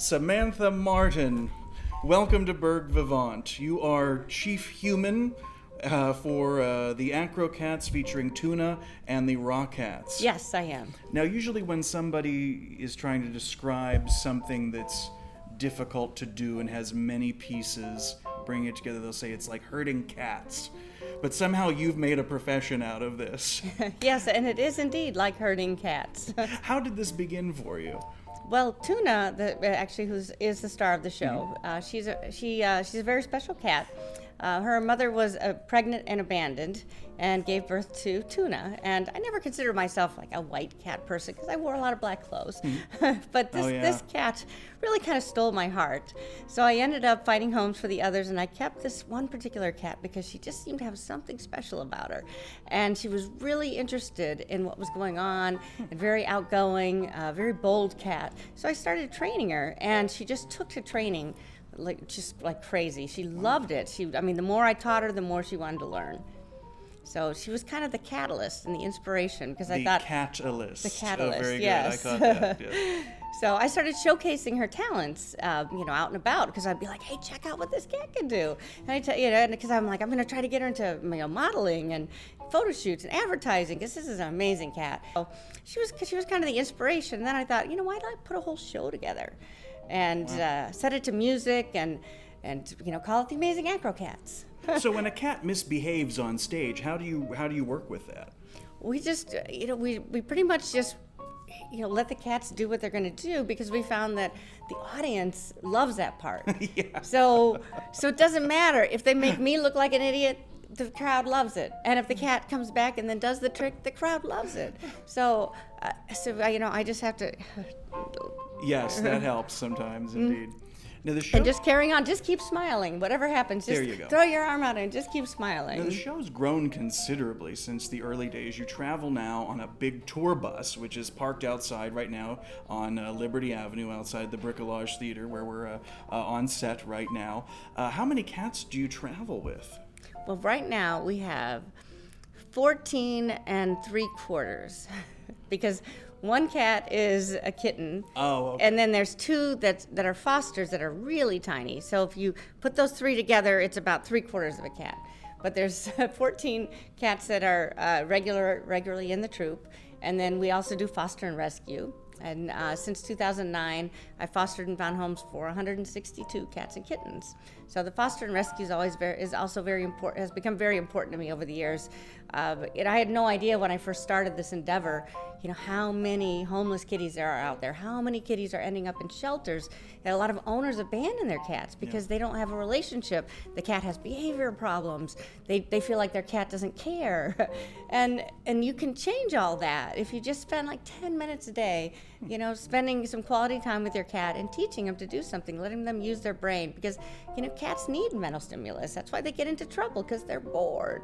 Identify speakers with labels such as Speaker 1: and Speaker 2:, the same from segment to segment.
Speaker 1: Samantha Martin, welcome to Burgh Vivant. You are chief human for the Acro-Cats featuring Tuna and the Acro-Cats.
Speaker 2: Yes, I am.
Speaker 1: Now, usually when somebody is trying to describe something that's difficult to do and has many pieces, bring it together, they'll say it's like herding cats. But somehow you've made a profession out of this.
Speaker 2: Yes, and it is indeed like herding cats.
Speaker 1: How did this begin for you?
Speaker 2: Well, Tuna, who is the star of the show, she's a very special cat. Her mother was pregnant and abandoned and gave birth to Tuna. And I never considered myself like a white cat person because I wore a lot of black clothes. But this cat really kind of stole my heart. So I ended up finding homes for the others, and I kept this one particular cat because she just seemed to have something special about her. And she was really interested in what was going on, and very outgoing, very bold cat. So I started training her, and she just took to training just like crazy. She loved it. The more I taught her, the more she wanted to learn. So she was kind of the catalyst and the inspiration because I thought...
Speaker 1: The catalyst.
Speaker 2: The catalyst,
Speaker 1: oh, very
Speaker 2: yes.
Speaker 1: Good. I caught that. Yes.
Speaker 2: So I started showcasing her talents, out and about, because I'd be like, "Hey, check out what this cat can do!" And because I'm like, I'm going to try to get her into modeling and photo shoots and advertising, because this is an amazing cat. So she was kind of the inspiration. And then I thought, why don't I put a whole show together, and set it to music and call it the Amazing Acro-Cats.
Speaker 1: So when a cat misbehaves on stage, how do you work with that?
Speaker 2: We just, we pretty much just, let the cats do what they're going to do, because we found that the audience loves that part.
Speaker 1: Yeah.
Speaker 2: So it doesn't matter if they make me look like an idiot. The crowd loves it, and if the cat comes back and then does the trick, the crowd loves it. So I just have to.
Speaker 1: Yes, that helps sometimes, indeed. Now the show,
Speaker 2: and just carrying on, just keep smiling. Whatever happens, just throw your arm out and just keep smiling.
Speaker 1: Now the show's grown considerably since the early days. You travel now on a big tour bus, which is parked outside right now on Liberty Avenue, outside the Bricolage Theater, where we're on set right now. How many cats do you travel with?
Speaker 2: Well, right now we have 14 3/4, because one cat is a kitten.
Speaker 1: Oh, okay.
Speaker 2: And then there's two that are fosters that are really tiny. So if you put those three together, it's about 3/4 of a cat. But there's 14 cats that are regularly in the troupe. And then we also do foster and rescue. And since 2009, I fostered and found homes for 162 cats and kittens. So the foster and rescue is also very important. Has become very important to me over the years. I had no idea when I first started this endeavor, how many homeless kitties there are out there, how many kitties are ending up in shelters, and a lot of owners abandon their cats because they don't have a relationship. The cat has behavior problems. They feel like their cat doesn't care, and you can change all that if you just spend like 10 minutes a day, spending some quality time with your cat and teaching them to do something, letting them use their brain, because cats need mental stimulus. That's why they get into trouble, because they're bored.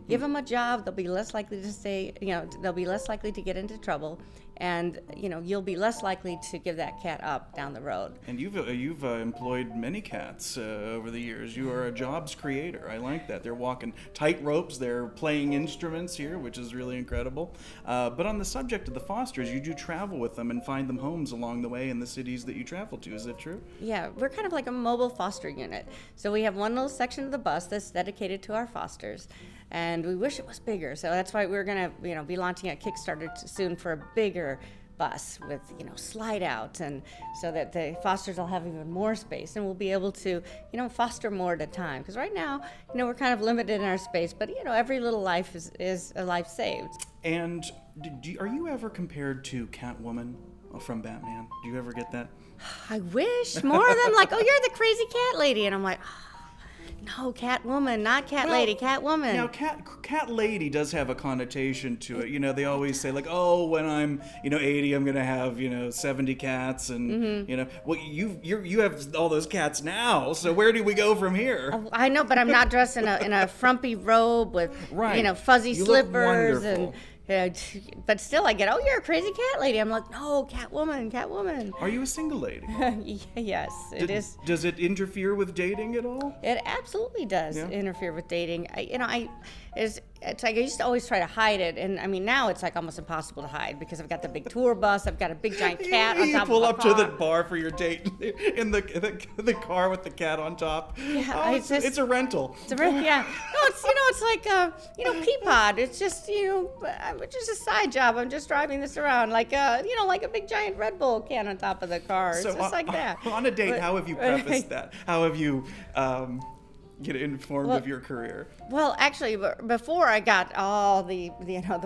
Speaker 2: Give them a job, they'll be less likely to stay, they'll be less likely to get into trouble, and you'll be less likely to give that cat up down the road.
Speaker 1: And you've employed many cats over the years. You are a jobs creator. I like that. They're walking tight ropes. They're playing instruments here, which is really incredible. But on the subject of the fosters, you do travel with them and find them homes along the way in the cities that you travel to. Is that true?
Speaker 2: Yeah, we're kind of like a mobile foster unit. So we have one little section of the bus that's dedicated to our fosters, and we wish it was bigger. So that's why we're going to, be launching a Kickstarter soon for a bigger bus with, slide out, and so that the fosters will have even more space, and we'll be able to, foster more at a time. Because right now, we're kind of limited in our space, but every little life is a life saved.
Speaker 1: And are you ever compared to Catwoman from Batman? Do you ever get that?
Speaker 2: I wish. More of them like, "Oh, you're the crazy cat lady," and I'm like, no, Catwoman, not cat lady, Catwoman.
Speaker 1: Now, cat lady does have a connotation to it. They always say like, "Oh, when I'm 80, I'm gonna have 70 cats," and well, you have all those cats now. So where do we go from here?
Speaker 2: I know, but I'm not dressed in a frumpy robe with fuzzy slippers and. But still, I get, "Oh, you're a crazy cat lady." I'm like, "No, Catwoman."
Speaker 1: Are you a single lady?
Speaker 2: Yes, it is.
Speaker 1: Does it interfere with dating at all?
Speaker 2: It absolutely does interfere with dating. it's like I used to always try to hide it, and I mean now it's like almost impossible to hide because I've got the big tour bus, I've got a big giant cat on
Speaker 1: You
Speaker 2: top
Speaker 1: pull
Speaker 2: of
Speaker 1: up
Speaker 2: the
Speaker 1: to
Speaker 2: car.
Speaker 1: the bar for your date in the car with the cat on top.
Speaker 2: Yeah,
Speaker 1: Oh, it's a rental.
Speaker 2: It's a yeah. No, it's like Peapod. It's just just a side job. I'm just driving this around like like a big giant Red Bull can on top of the car. It's just like that.
Speaker 1: On a date,
Speaker 2: But-
Speaker 1: how have you prefaced that? How have you get informed of your career?
Speaker 2: Well, actually, before I got all the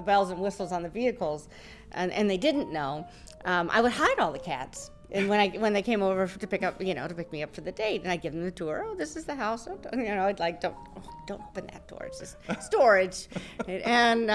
Speaker 2: bells and whistles on the vehicles, and they didn't know, I would hide all the cats. And when they came over to pick me up for the date, and I'd give them the tour. Oh, this is the house. I'd like don't open that door. It's just storage, and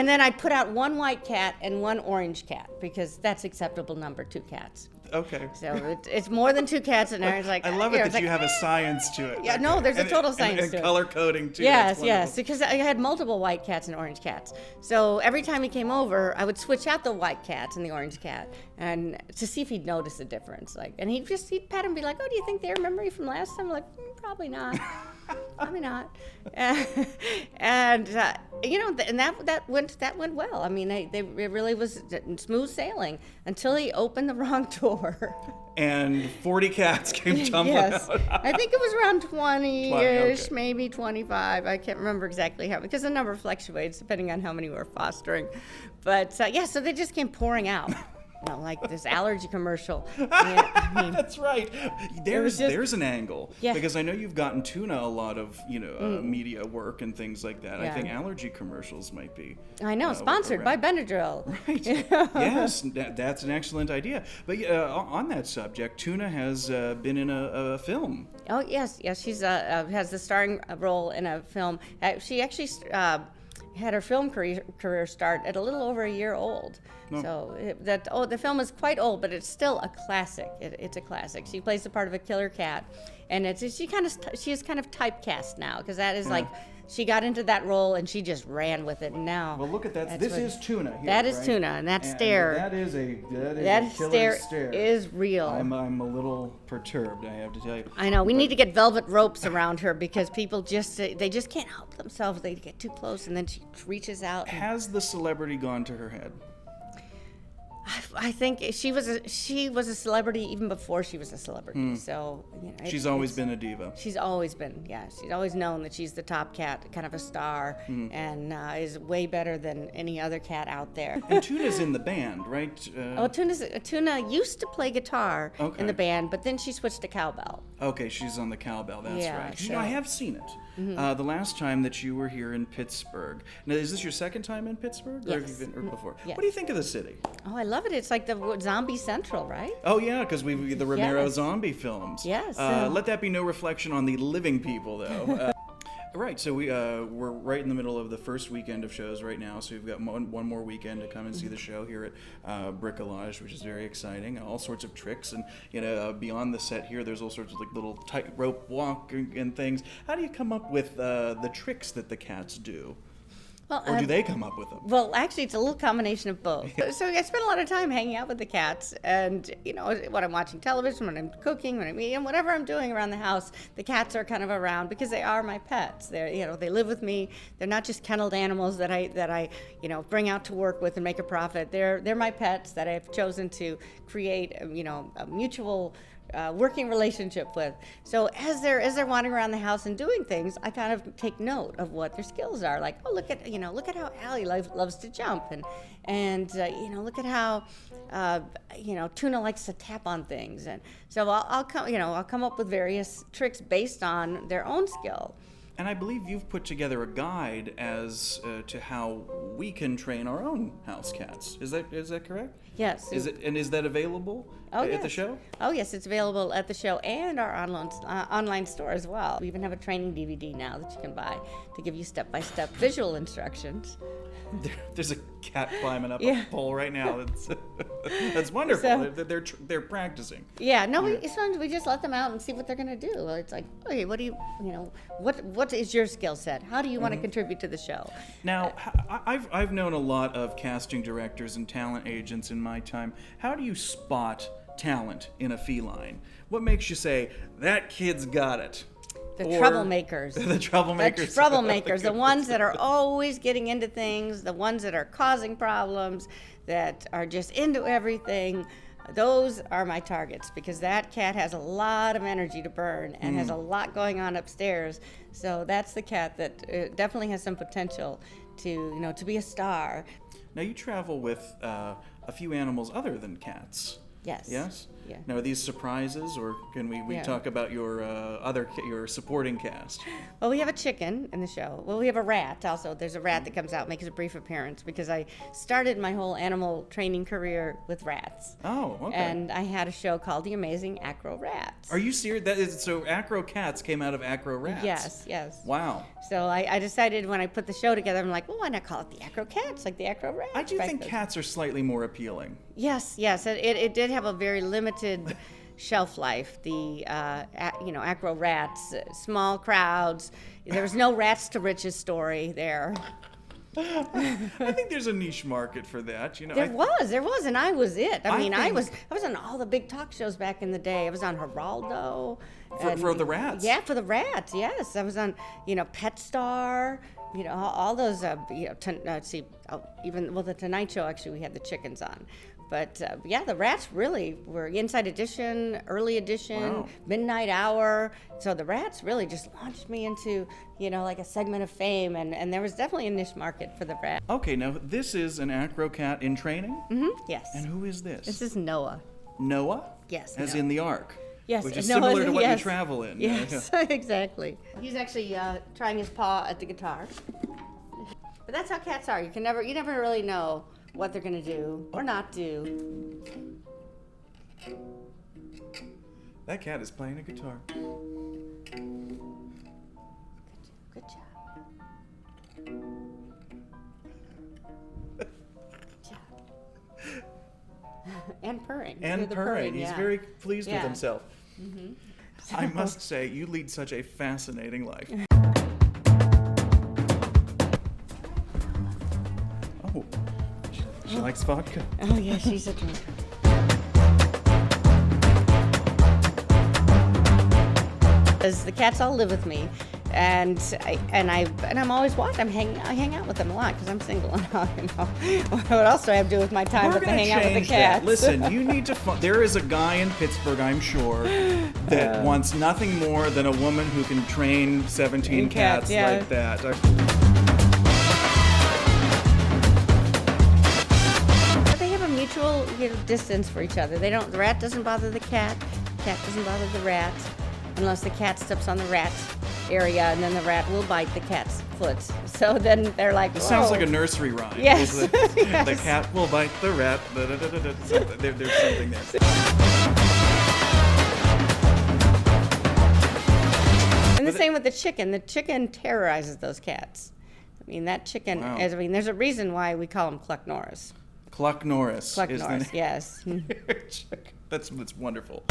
Speaker 2: then I'd put out one white cat and one orange cat because that's acceptable number, 2 cats.
Speaker 1: Okay.
Speaker 2: So it's more than 2 cats in there. It's like
Speaker 1: I love it that you have a science to it.
Speaker 2: Yeah, no, there's a total science
Speaker 1: and
Speaker 2: to it.
Speaker 1: color coding too.
Speaker 2: Yes,
Speaker 1: That's
Speaker 2: yes,
Speaker 1: wonderful.
Speaker 2: because I had multiple white cats and orange cats. So every time he came over, I would switch out the white cats and the orange cat, and to see if he'd notice a difference. And he'd pat him and be like, "Oh, do you think they remember you from last time?" I'm like, probably not. Probably not. And that went well. I mean, it really was smooth sailing until he opened the wrong door.
Speaker 1: And 40 cats came tumbling
Speaker 2: Yes,
Speaker 1: out.
Speaker 2: I think it was around 20-ish,
Speaker 1: 20, okay.
Speaker 2: maybe 25. I can't remember exactly how, because the number fluctuates depending on how many we're fostering. But so they just came pouring out. Like this allergy commercial. I mean,
Speaker 1: That's right. There's
Speaker 2: just-
Speaker 1: an angle.
Speaker 2: Yeah.
Speaker 1: Because I know you've gotten Tuna a lot of media work and things like that. I
Speaker 2: Yeah.
Speaker 1: think allergy commercials might be.
Speaker 2: I know, sponsored by Benadryl.
Speaker 1: Right. Yes, that's an excellent idea. But on that subject, Tuna has been in a film.
Speaker 2: Oh yes, she's has the starring role in a film. She actually had her film career start at a little over a year old.
Speaker 1: No.
Speaker 2: So the film is quite old, but it's still a classic. It's a classic. She plays the part of a killer cat, and she is kind of typecast now because that is like. She got into that role and she just ran with it. And now,
Speaker 1: Well, look at that.
Speaker 2: that's
Speaker 1: This
Speaker 2: what-
Speaker 1: is Tuna. Here,
Speaker 2: that is
Speaker 1: right?
Speaker 2: Tuna, and that stare.
Speaker 1: That is a
Speaker 2: That
Speaker 1: killer
Speaker 2: stare is real.
Speaker 1: I'm a little perturbed, I have to tell you.
Speaker 2: I know. We need to get velvet ropes around her because people they just can't help themselves. They get too close, and then she reaches out. And
Speaker 1: Has the celebrity gone to her head?
Speaker 2: I think she was a celebrity even before she was a celebrity. So
Speaker 1: She's always been a diva.
Speaker 2: She's always been, yeah. She's always known that she's the top cat, kind of a star, and is way better than any other cat out there.
Speaker 1: And Tuna's in the band, right?
Speaker 2: Tuna used to play guitar
Speaker 1: Okay.
Speaker 2: in the band, but then she switched to cowbell.
Speaker 1: Okay, she's on the cowbell. That's
Speaker 2: Yeah,
Speaker 1: right.
Speaker 2: so-
Speaker 1: I have seen it. The last time that you were here in Pittsburgh. Now, is this your second time in Pittsburgh, or have
Speaker 2: Yes.
Speaker 1: you been before?
Speaker 2: Yes.
Speaker 1: What do you think of the city?
Speaker 2: Oh, I love it. It's like the Zombie Central, right?
Speaker 1: Oh yeah, because we the Romero
Speaker 2: Yes.
Speaker 1: zombie films.
Speaker 2: Yes.
Speaker 1: Let that be no reflection on the living people, though. Right, so we're right in the middle of the first weekend of shows right now, so we've got one more weekend to come and see the show here at Bricolage, which is very exciting. All sorts of tricks, and beyond the set here, there's all sorts of like little tightrope walk and things. How do you come up with the tricks that the cats do?
Speaker 2: Well,
Speaker 1: Or do they come up with them?
Speaker 2: Well, actually, it's a little combination of both. So I spend a lot of time hanging out with the cats, and when I'm watching television, when I'm cooking, when I'm eating, whatever I'm doing around the house, the cats are kind of around because they are my pets. They're they live with me. They're not just kenneled animals that I bring out to work with and make a profit. They're my pets that I've chosen to create a mutual working relationship with. So as they're wandering around the house and doing things, I kind of take note of what their skills are. Like, oh, look at how Allie loves to jump, and look at how Tuna likes to tap on things, and so I'll come up with various tricks based on their own skill.
Speaker 1: And I believe you've put together a guide as to how we can train our own house cats. Is that correct?
Speaker 2: Yes.
Speaker 1: Is that available at the
Speaker 2: yes.
Speaker 1: show?
Speaker 2: Oh, yes, it's available at the show and our online store as well. We even have a training DVD now that you can buy to give you step-by-step visual instructions.
Speaker 1: There's a cat climbing up
Speaker 2: Yeah.
Speaker 1: a pole right now. That's wonderful.
Speaker 2: So-
Speaker 1: They're practicing.
Speaker 2: Yeah, no, sometimes we just let them out and see what they're going to do. It's like, okay, what do what is your skill set? How do you want to contribute to the show?
Speaker 1: Now, I've known a lot of casting directors and talent agents in my time. How do you spot talent in a feline? What makes you say, that kid's got it?
Speaker 2: The
Speaker 1: or
Speaker 2: troublemakers.
Speaker 1: The troublemakers.
Speaker 2: The troublemakers. The ones that are always getting into things, the ones that are causing problems, that are just into everything. Those are my targets because that cat has a lot of energy to burn and has a lot going on upstairs. So that's the cat that definitely has some potential to, to be a star.
Speaker 1: Now you travel with a few animals other than cats.
Speaker 2: Yes.
Speaker 1: Yes?
Speaker 2: Yeah.
Speaker 1: Now, are these surprises, or can we talk about your your supporting cast?
Speaker 2: Well, we have a chicken in the show. Well, we have a rat also. There's a rat that comes out, makes a brief appearance because I started my whole animal training career with rats.
Speaker 1: Oh, okay.
Speaker 2: And I had a show called The Amazing Acro-Rats.
Speaker 1: Are you serious? That is so. Acro-Cats came out of Acro-Rats.
Speaker 2: Yes, yes.
Speaker 1: Wow.
Speaker 2: So I decided when I put the show together, I'm like, well, why not call it the Acro-Cats, like the Acro-Rats?
Speaker 1: I do think cats are slightly more appealing.
Speaker 2: Yes, yes. It did have a very limited shelf life. The Acro-Rats, small crowds. There was no rats to riches story there.
Speaker 1: I think there's a niche market for that.
Speaker 2: There was, and I was it. I
Speaker 1: think-
Speaker 2: was on all the big talk shows back in the day. I was on Geraldo.
Speaker 1: For the rats.
Speaker 2: Yeah, for the rats. Yes, I was on, Pet Star. All those. Even the Tonight Show. Actually, we had the chickens on. But the rats really were Inside Edition, Early Edition,
Speaker 1: Wow.
Speaker 2: Midnight Hour. So the rats really just launched me into, like a segment of fame. And there was definitely a niche market for the rat.
Speaker 1: Okay, now this is an Acro-Cat in training?
Speaker 2: Mm-hmm. Yes.
Speaker 1: And who is this?
Speaker 2: This is Noah.
Speaker 1: Noah?
Speaker 2: Yes.
Speaker 1: As
Speaker 2: Noah.
Speaker 1: in the Ark?
Speaker 2: Yes.
Speaker 1: Which is
Speaker 2: Noah,
Speaker 1: similar to what you
Speaker 2: yes.
Speaker 1: travel in.
Speaker 2: Yes, exactly. He's actually trying his paw at the guitar. But that's how cats are. You never really know what they're going to do or not do.
Speaker 1: That cat is playing a guitar.
Speaker 2: Good job. Good job. And purring.
Speaker 1: And
Speaker 2: Hear the
Speaker 1: purring. He's
Speaker 2: yeah.
Speaker 1: very pleased with
Speaker 2: Yeah.
Speaker 1: himself. I must say, you lead such a fascinating life. Oh, she likes vodka.
Speaker 2: Oh, yeah, she's a drink. Because the cats all live with me, and I'm always watching. I hang out with them a lot because I'm single and all, What else do I have to do with my time
Speaker 1: We're
Speaker 2: but to
Speaker 1: gonna
Speaker 2: hang out with the
Speaker 1: change that.
Speaker 2: cats?
Speaker 1: Listen, you need to. There is a guy in Pittsburgh, I'm sure, that wants nothing more than a woman who can train 17 cats
Speaker 2: yeah.
Speaker 1: like that.
Speaker 2: But they have a mutual distance for each other. The rat doesn't bother the cat doesn't bother the rat, unless the cat steps on the rat area, and then the rat will bite the cat's foot. So then they're like,
Speaker 1: It sounds
Speaker 2: "Whoa."
Speaker 1: like a nursery rhyme.
Speaker 2: Yes.
Speaker 1: The
Speaker 2: Yes.
Speaker 1: cat will bite the rat. There's something there.
Speaker 2: And the same with the chicken. The chicken terrorizes those cats. That chicken,
Speaker 1: Wow.
Speaker 2: there's a reason why we call him Cluck Norris.
Speaker 1: Cluck Norris.
Speaker 2: Cluck
Speaker 1: is the
Speaker 2: Norris,
Speaker 1: name.
Speaker 2: yes.
Speaker 1: That's wonderful.